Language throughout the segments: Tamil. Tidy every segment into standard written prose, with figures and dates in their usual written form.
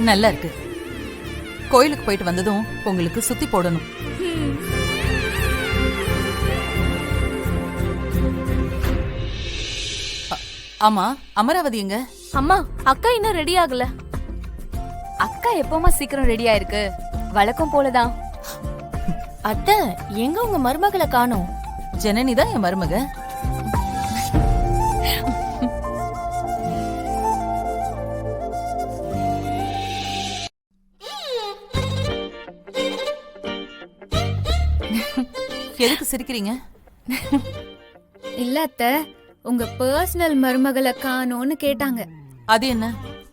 நல்லா இருக்கு. கோயிலுக்கு போயிட்டு வந்ததும் உங்களுக்கு சுத்தி போடணும். ஆமா, அமராவதி எங்க? அம்மா, அக்கா இன்னும் ரெடி ஆகல. அக்கா எப்பவுமா சீக்கிரம் ரெடி ஆயிருக்கு, வழக்கம் போலதான். அத்தை, எங்க உங்க மருமகளை காணோம்? ஜனனி தான் என் மருமக. எதுக்கு சிரிக்கிறீங்க? இல்ல அத்தை, உங்க பர்சனல் மருமகளை காணோன்னு கேட்டாங்க. அது என்ன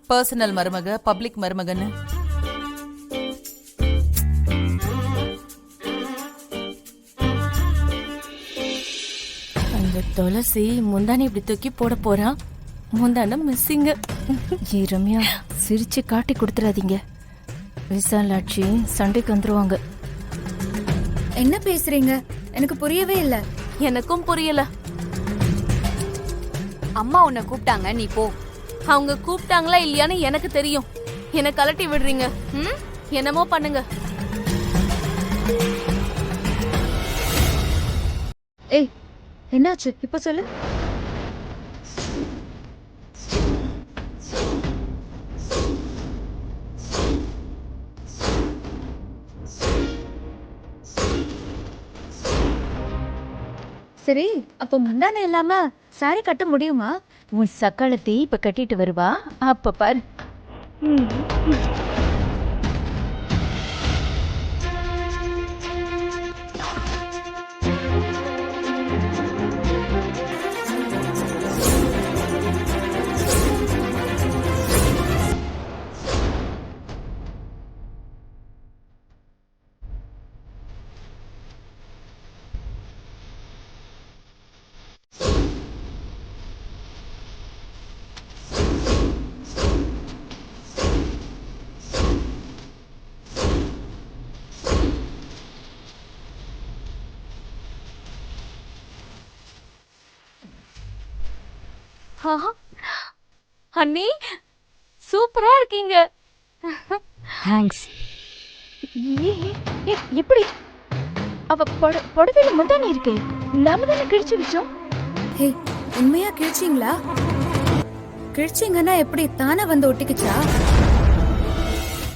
பர்சனல் மருமக பப்ளிக் மருமகன்னு? அந்த துளசி முந்தானி இப்படி தூக்கி போட போறான். முந்தான மிஸ்ஸிங்க. ரம்யா, சிரிச்சு காட்டி கொடுத்துறாதீங்க. விசாலாட்சி சண்டைக்கு வந்துருவாங்க. என்ன பேசுறீங்க? எனக்கு புரியவே இல்ல. எனக்கும் புரியல. அம்மா உன்னை கூப்பிட்டாங்க, நீ போ. அவங்க கூப்பிட்டாங்களா இல்லையான்னு எனக்கு தெரியும். என்ன கலட்டி விடுறீங்க? என்னமோ பண்ணுங்க. ஏய், என்னாச்சு இப்ப சொல்லு. சரி, அப்ப முந்தானை இல்லாம சாரி கட்ட முடியுமா? உன் சக்காலத்தை இப்ப கட்டிட்டு வருவா, அப்ப பாரு. அண்ணி, சூப்பரா இருக்கீங்க. தேங்க்ஸ். எப்படி அவ புடவையில முந்தானி இருக்கு, நாம தானே கிழிச்சு வச்சோம். ஹே, உண்மையா கிழிச்சிங்களா? கிழிச்சிங்கன்னா எப்படி தானே வந்து ஒட்டிக்குச்சா?